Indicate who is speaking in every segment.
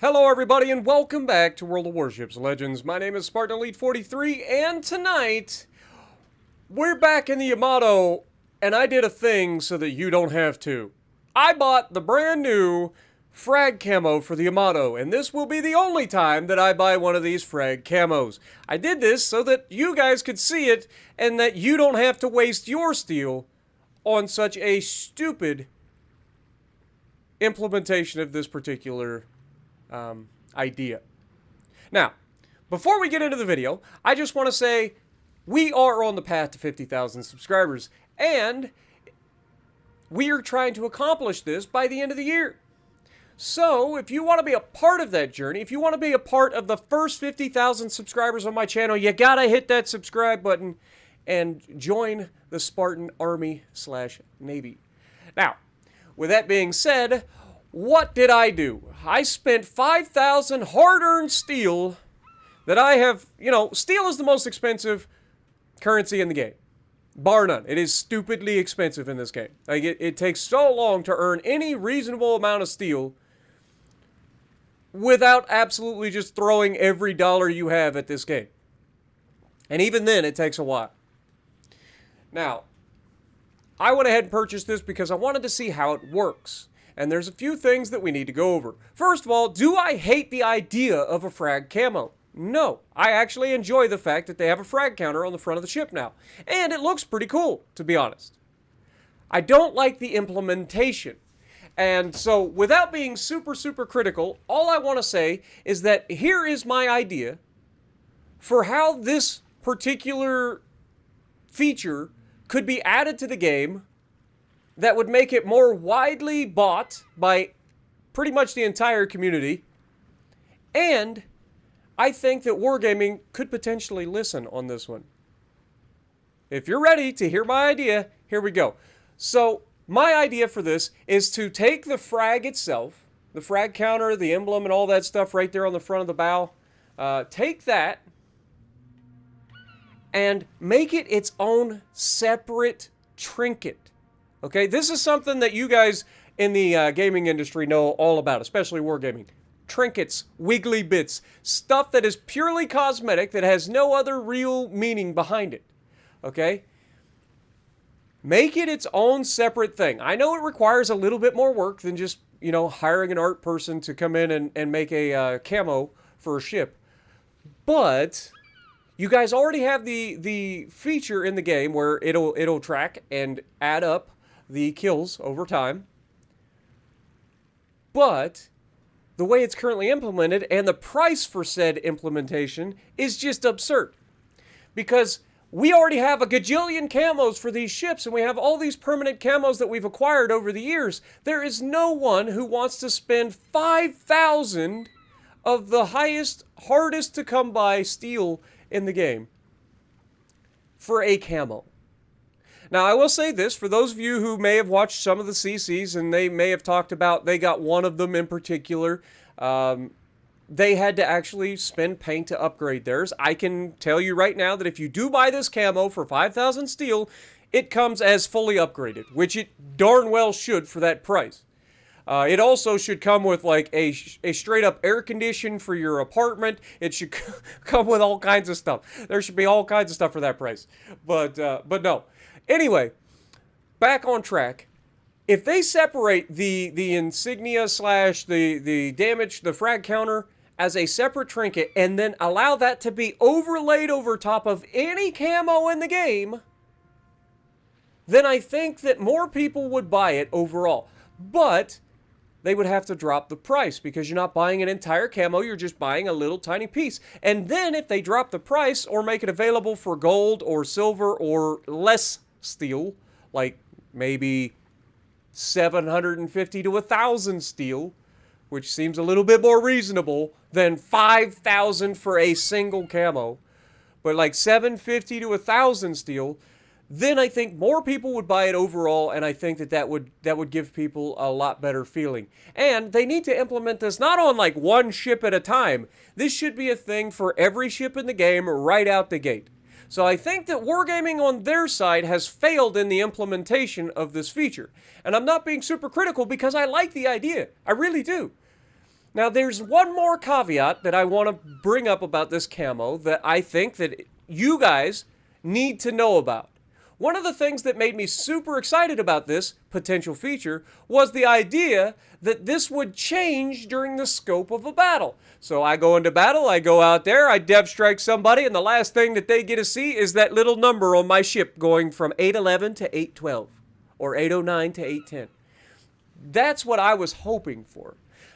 Speaker 1: Hello everybody and welcome back to World of Warships Legends. My name is Spartan Elite 43 and tonight we're back in the Yamato and I did a thing so that you don't have to. I bought the brand new Frag Camo for the Yamato, and this will be the only time that I buy one of these Frag Camos. I did this so that you guys could see it and that you don't have to waste your steel on such a stupid implementation of this particular idea. Now, before we get into the video, I just want to say we are on the path to 50,000 subscribers, and we are trying to accomplish this by the end of the year. So, if you want to be a part of that journey, if you want to be a part of the first 50,000 subscribers on my channel, you gotta hit that subscribe button and join the Spartan Army/Navy. Now, with that being said, what did I do? I spent 5,000 hard-earned steel that I have, steel is the most expensive currency in the game. Bar none. It is stupidly expensive in this game. Like, it takes so long to earn any reasonable amount of steel without absolutely just throwing every dollar you have at this game. And even then, it takes a while. Now, I went ahead and purchased this because I wanted to see how it works. And there's a few things that we need to go over. First of all, do I hate the idea of a frag camo? No. I actually enjoy the fact that they have a frag counter on the front of the ship now. And it looks pretty cool, to be honest. I don't like the implementation. And so, without being super critical, all I want to say is that here is my idea for how this particular feature could be added to the game that would make it more widely bought by pretty much the entire community. And I think that Wargaming could potentially listen on this one. If you're ready to hear my idea, here we go. So, my idea for this is to take the frag itself, the frag counter, the emblem, and all that stuff right there on the front of the bow, take that and make it its own separate trinket. Okay, this is something that you guys in the gaming industry know all about, especially wargaming. Trinkets, wiggly bits, stuff that is purely cosmetic that has no other real meaning behind it. Okay? Make it its own separate thing. I know it requires a little bit more work than just, hiring an art person to come in and make a camo for a ship. But you guys already have the feature in the game where it'll track and add up the kills over time. But the way it's currently implemented and the price for said implementation is just absurd. Because we already have a gajillion camos for these ships and we have all these permanent camos that we've acquired over the years. There is no one who wants to spend 5,000 of the highest, hardest to come by steel in the game for a camo. Now, I will say this, for those of you who may have watched some of the CCs and they may have talked about, they got one of them in particular, they had to actually spend paint to upgrade theirs. I can tell you right now that if you do buy this camo for 5,000 steel, it comes as fully upgraded, which it darn well should for that price. It also should come with like a straight up air condition for your apartment. It should come with all kinds of stuff. There should be all kinds of stuff for that price. But no. Anyway, back on track. If they separate the insignia / the damage, the frag counter as a separate trinket and then allow that to be overlaid over top of any camo in the game, then I think that more people would buy it overall. But they would have to drop the price because you're not buying an entire camo, you're just buying a little tiny piece. And then if they drop the price or make it available for gold or silver or less steel, like maybe 750 to 1,000 steel, which seems a little bit more reasonable than 5,000 for a single camo, but like 750 to 1,000 steel, then I think more people would buy it overall, and I think that would give people a lot better feeling. And they need to implement this not on like one ship at a time. This should be a thing for every ship in the game right out the gate. So I think that Wargaming on their side has failed in the implementation of this feature. And I'm not being super critical because I like the idea. I really do. Now, there's one more caveat that I want to bring up about this camo that I think that you guys need to know about. One of the things that made me super excited about this potential feature was the idea that this would change during the scope of a battle. So I go into battle, I go out there, I dev strike somebody, and the last thing that they get to see is that little number on my ship going from 811 to 812, or 809 to 810. That's what I was hoping for.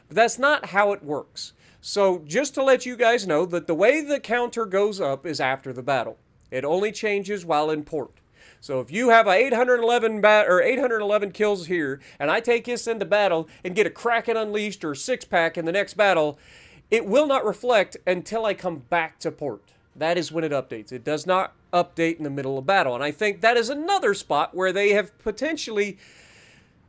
Speaker 1: But that's not how it works. So just to let you guys know that the way the counter goes up is after the battle. It only changes while in port. So if you have a 811 kills here, and I take this into battle and get a Kraken Unleashed or 6-pack in the next battle, it will not reflect until I come back to port. That is when it updates. It does not update in the middle of battle. And I think that is another spot where they have potentially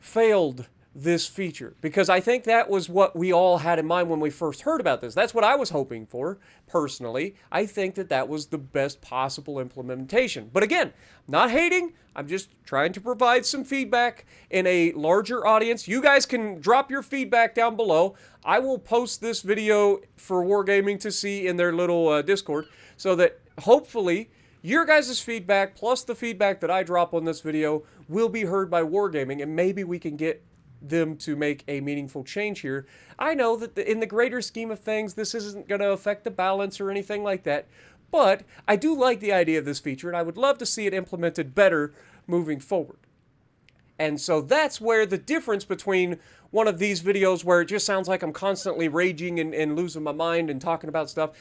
Speaker 1: failed this feature, because I think that was what we all had in mind when we first heard about this. That's what I was hoping for, personally. I think that that was the best possible implementation. But again, not hating, I'm just trying to provide some feedback in a larger audience. You guys can drop your feedback down below. I will post this video for Wargaming to see in their little Discord, so that hopefully your guys' feedback plus the feedback that I drop on this video will be heard by Wargaming, and maybe we can get them to make a meaningful change here. I know that in the greater scheme of things, this isn't going to affect the balance or anything like that, but I do like the idea of this feature, and I would love to see it implemented better moving forward. And so that's where the difference between one of these videos where it just sounds like I'm constantly raging and losing my mind and talking about stuff,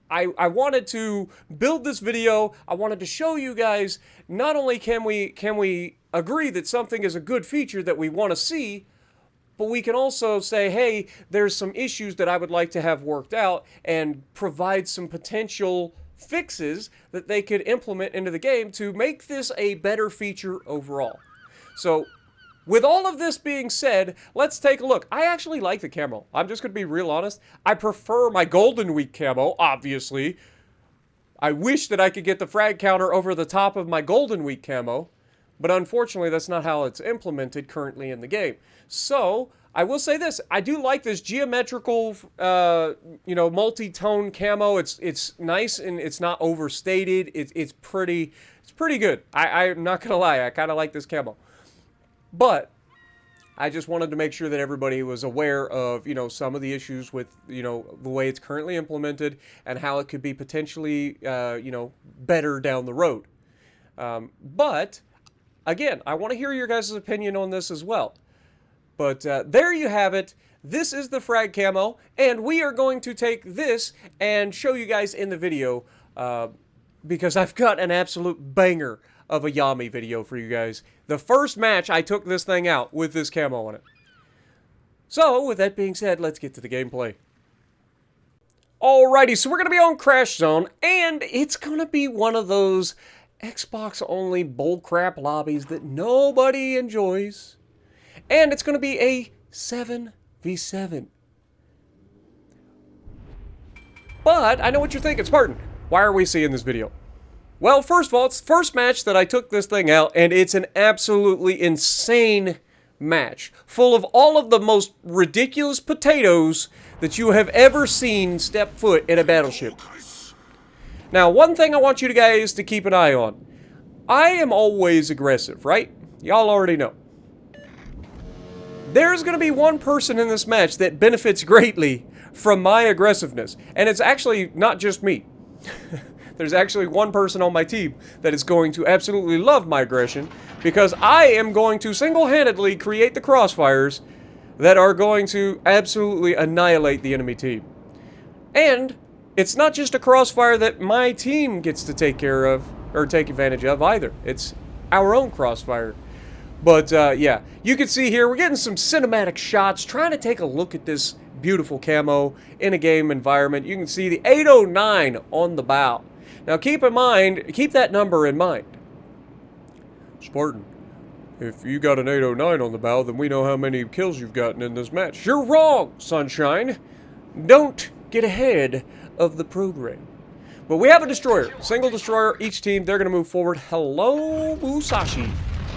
Speaker 1: I wanted to build this video. I wanted to show you guys not only can we agree that something is a good feature that we want to see, but we can also say, hey, there's some issues that I would like to have worked out, and provide some potential fixes that they could implement into the game to make this a better feature overall. So with all of this being said, let's take a look. I actually like the camo. I'm just going to be real honest. I prefer my Golden Week camo, obviously. I wish that I could get the frag counter over the top of my Golden Week camo, but unfortunately that's not how it's implemented currently in the game. So I will say this: I do like this geometrical, multi-tone camo. It's nice and it's not overstated. It's pretty good. I'm not gonna lie, I kind of like this camo. But I just wanted to make sure that everybody was aware of, some of the issues with, the way it's currently implemented and how it could be potentially, better down the road. But again, I want to hear your guys' opinion on this as well. But there you have it. This is the frag camo, and we are going to take this and show you guys in the video, because I've got an absolute banger of a Yami video for you guys. The first match, I took this thing out with this camo on it. So, with that being said, let's get to the gameplay. Alrighty, so we're going to be on Crash Zone, and it's going to be one of those Xbox-only bullcrap lobbies that nobody enjoys. And it's going to be a 7v7. But, I know what you're thinking, Spartan. Why are we seeing this video? Well, first of all, it's the first match that I took this thing out, and it's an absolutely insane match, full of all of the most ridiculous potatoes that you have ever seen step foot in a battleship. Now, one thing I want you guys to keep an eye on. I am always aggressive, right? Y'all already know. There's going to be one person in this match that benefits greatly from my aggressiveness, and it's actually not just me. There's actually one person on my team that is going to absolutely love my aggression, because I am going to single-handedly create the crossfires that are going to absolutely annihilate the enemy team. And it's not just a crossfire that my team gets to take care of, or take advantage of either. It's our own crossfire. But yeah, you can see here, we're getting some cinematic shots, trying to take a look at this beautiful camo in a game environment. You can see the 809 on the bow. Now keep that number in mind. Spartan, if you got an 809 on the bow, then we know how many kills you've gotten in this match. You're wrong, Sunshine. Don't get ahead of the program. But we have a destroyer, single destroyer, each team, they're going to move forward. Hello, Musashi.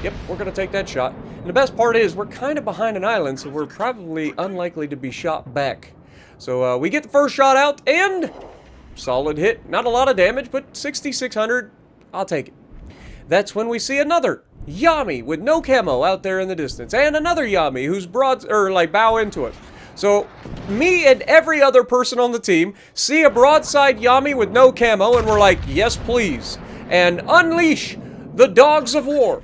Speaker 1: Yep, we're going to take that shot. And the best part is, we're kind of behind an island, so we're probably unlikely to be shot back So we get the first shot out, and solid hit. Not a lot of damage, but 6,600. I'll take it. That's when we see another Yami with no camo out there in the distance, and another Yami who's bow into us. So me and every other person on the team see a broadside Yami with no camo, and we're like, yes please, and unleash the dogs of war.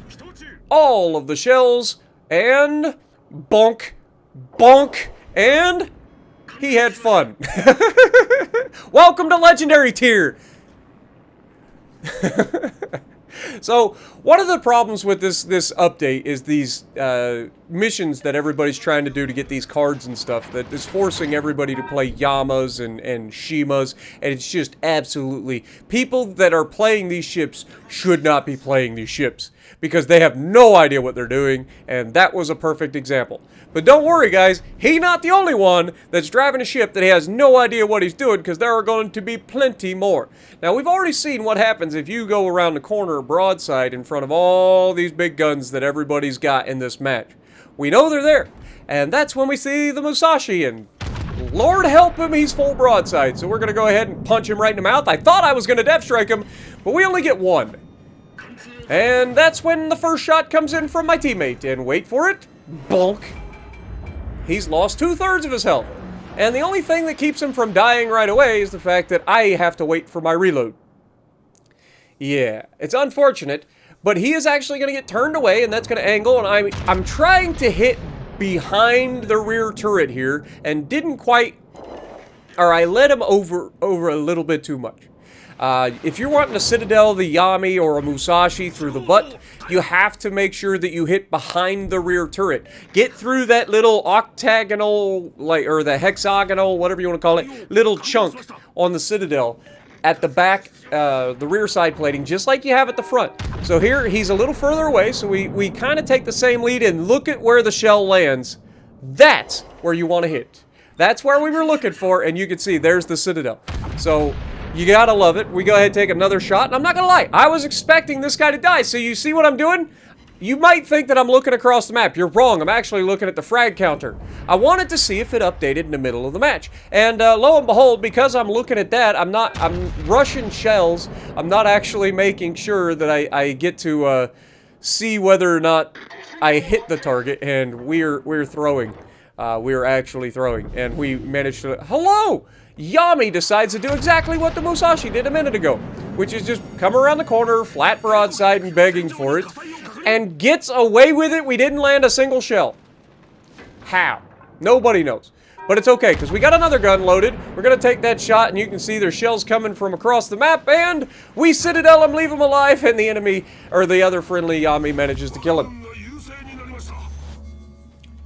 Speaker 1: All of the shells, and bonk, bonk, and he had fun. Welcome to Legendary Tier. So, one of the problems with this update is these missions that everybody's trying to do to get these cards and stuff that is forcing everybody to play Yamas and Shimas, and it's just absolutely... People that are playing these ships should not be playing these ships, because they have no idea what they're doing, and that was a perfect example. But don't worry, guys, he's not the only one that's driving a ship that he has no idea what he's doing, because there are going to be plenty more. Now, we've already seen what happens if you go around the corner broadside in front of all these big guns that everybody's got in this match. We know they're there, and that's when we see the Musashi, and Lord help him, he's full broadside, so we're going to go ahead and punch him right in the mouth. I thought I was going to depth strike him, but we only get one. And that's when the first shot comes in from my teammate, and wait for it, bonk. He's lost 2/3 of his health. And the only thing that keeps him from dying right away is the fact that I have to wait for my reload. Yeah, it's unfortunate, but he is actually going to get turned away, and that's going to angle, and I'm trying to hit behind the rear turret here, and didn't quite... Or I let him over a little bit too much. If you're wanting to Citadel the Yami or a Musashi through the butt, you have to make sure that you hit behind the rear turret. Get through that little octagonal, or the hexagonal, whatever you want to call it, little chunk on the Citadel at the back, the rear side plating, just like you have at the front. So here, he's a little further away, so we kind of take the same lead, and look at where the shell lands. That's where you want to hit. That's where we were looking for, and you can see there's the Citadel. So... You gotta love it. We go ahead and take another shot, and I'm not gonna lie, I was expecting this guy to die. So you see what I'm doing? You might think that I'm looking across the map. You're wrong. I'm actually looking at the frag counter. I wanted to see if it updated in the middle of the match. And lo and behold, because I'm looking at that, I'm rushing shells. I'm not actually making sure that I get to see whether or not I hit the target, and we're throwing. We're actually throwing, and we managed to... Hello! Yami decides to do exactly what the Musashi did a minute ago, which is just come around the corner, flat broadside, and begging for it, and gets away with it. We didn't land a single shell. How? Nobody knows. But it's okay, because we got another gun loaded. We're going to take that shot, and you can see there's shells coming from across the map, and we Citadel him, leave him alive, and the enemy, or the other friendly Yami, manages to kill him.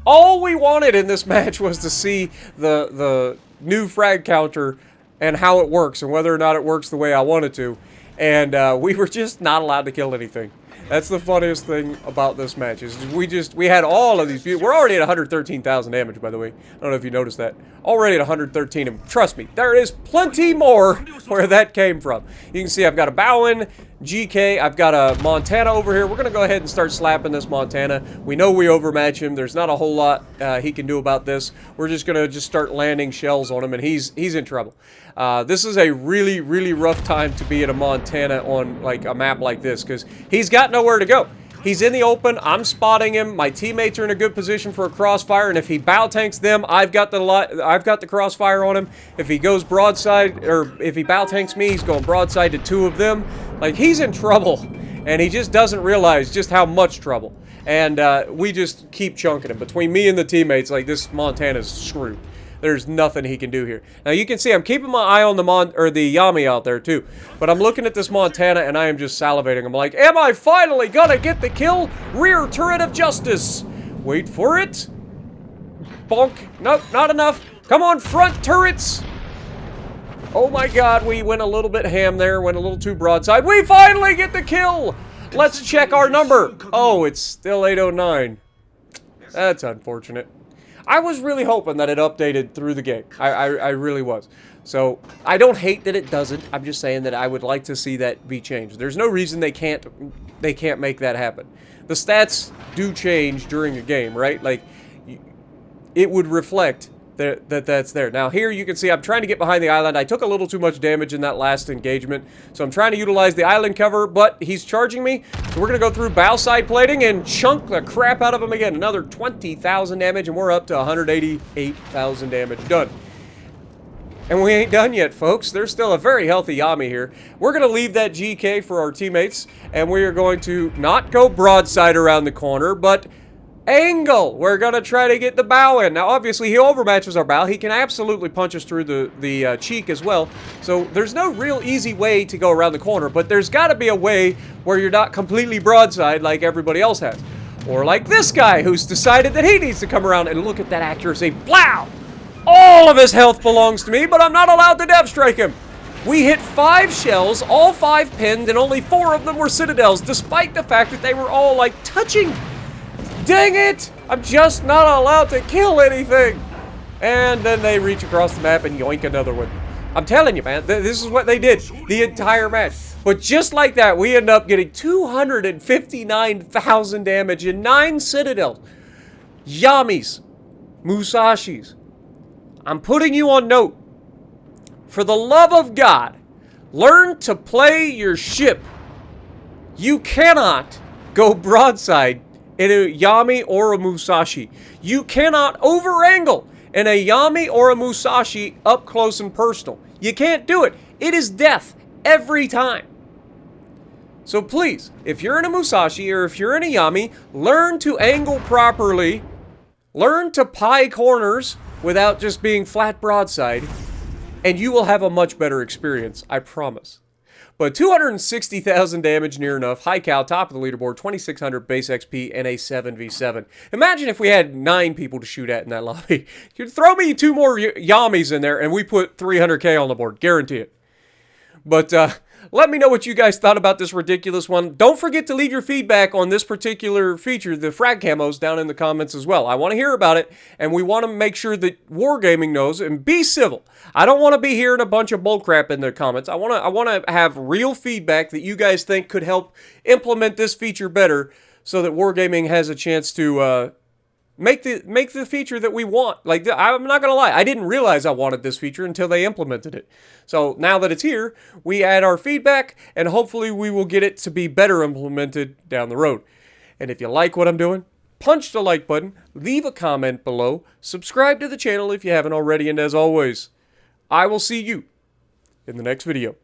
Speaker 1: All we wanted in this match was to see the new frag counter and how it works, and whether or not it works the way I want it to. And we were just not allowed to kill anything. That's the funniest thing about this match, is we had all of these people. We're already at 113,000 damage, by the way. I don't know if you noticed that. Already at 113, and trust me, there is plenty more where that came from. You can see I've got a Bowen, GK, I've got a Montana over here. We're going to go ahead and start slapping this Montana. We know we overmatch him. There's not a whole lot he can do about this. We're just going to start landing shells on him, and he's in trouble. This is a really, really rough time to be at a Montana on like a map like this, because he's got nowhere to go. He's in the open. I'm spotting him. My teammates are in a good position for a crossfire, and if he bow tanks them, I've got the crossfire on him. If he goes broadside, or if he bow tanks me, he's going broadside to 2 of them. Like, he's in trouble, and he just doesn't realize just how much trouble. And we just keep chunking him. Between me and the teammates, like, this Montana's screwed. There's nothing he can do here. Now, you can see I'm keeping my eye on the Yami out there, too. But I'm looking at this Montana, and I am just salivating. I'm like, am I finally gonna get the kill? Rear turret of justice. Wait for it. Bonk. Nope, not enough. Come on, front turrets. Oh, my God. We went a little bit ham there. Went a little too broadside. We finally get the kill. Let's check our number. Oh, it's still 809. That's unfortunate. I was really hoping that it updated through the game. I really was. So, I don't hate that it doesn't. I'm just saying that I would like to see that be changed. There's no reason they can't make that happen. The stats do change during a game, right? Like, it would reflect that's there. Now here you can see I'm trying to get behind the island. I took a little too much damage in that last engagement, so I'm trying to utilize the island cover, but he's charging me. So we're going to go through bow side plating and chunk the crap out of him again. Another 20,000 damage, and we're up to 188,000 damage. Done. And we ain't done yet, folks. There's still a very healthy Yami here. We're going to leave that GK for our teammates, and we are going to not go broadside around the corner, but angle. We're going to try to get the bow in. Now, obviously, he overmatches our bow. He can absolutely punch us through the cheek as well. So there's no real easy way to go around the corner, but there's got to be a way where you're not completely broadside like everybody else has. Or like this guy who's decided that he needs to come around, and look at that accuracy. Blow! All of his health belongs to me, but I'm not allowed to depth strike him. We hit 5 shells, all 5 pinned, and only 4 of them were citadels, despite the fact that they were all, like, touching. Dang it! I'm just not allowed to kill anything! And then they reach across the map and yoink another one. I'm telling you, man, this is what they did the entire match. But just like that, we end up getting 259,000 damage in 9 citadels. Yamis. Musashis. I'm putting you on note. For the love of God, learn to play your ship. You cannot go broadside in a Yami or a Musashi. You cannot over-angle in a Yami or a Musashi up close and personal. You can't do it. It is death every time. So please, if you're in a Musashi or if you're in a Yami, learn to angle properly. Learn to pie corners without just being flat broadside, and you will have a much better experience, I promise. But 260,000 damage, near enough. High cal, top of the leaderboard, 2,600 base XP, and a 7v7. Imagine if we had 9 people to shoot at in that lobby. You'd throw me 2 more Yamis in there, and we put 300k on the board. Guarantee it. But, let me know what you guys thought about this ridiculous one. Don't forget to leave your feedback on this particular feature, the Frag Camos, down in the comments as well. I want to hear about it, and we want to make sure that Wargaming knows, and be civil. I don't want to be hearing a bunch of bullcrap in the comments. I want to have real feedback that you guys think could help implement this feature better, so that Wargaming has a chance to make the feature that we want. Like, I'm not gonna lie, I didn't realize I wanted this feature until they implemented it. So now that it's here, we add our feedback, and hopefully we will get it to be better implemented down the road. And if you like what I'm doing, punch the like button, leave a comment below, subscribe to the channel if you haven't already, and as always, I will see you in the next video.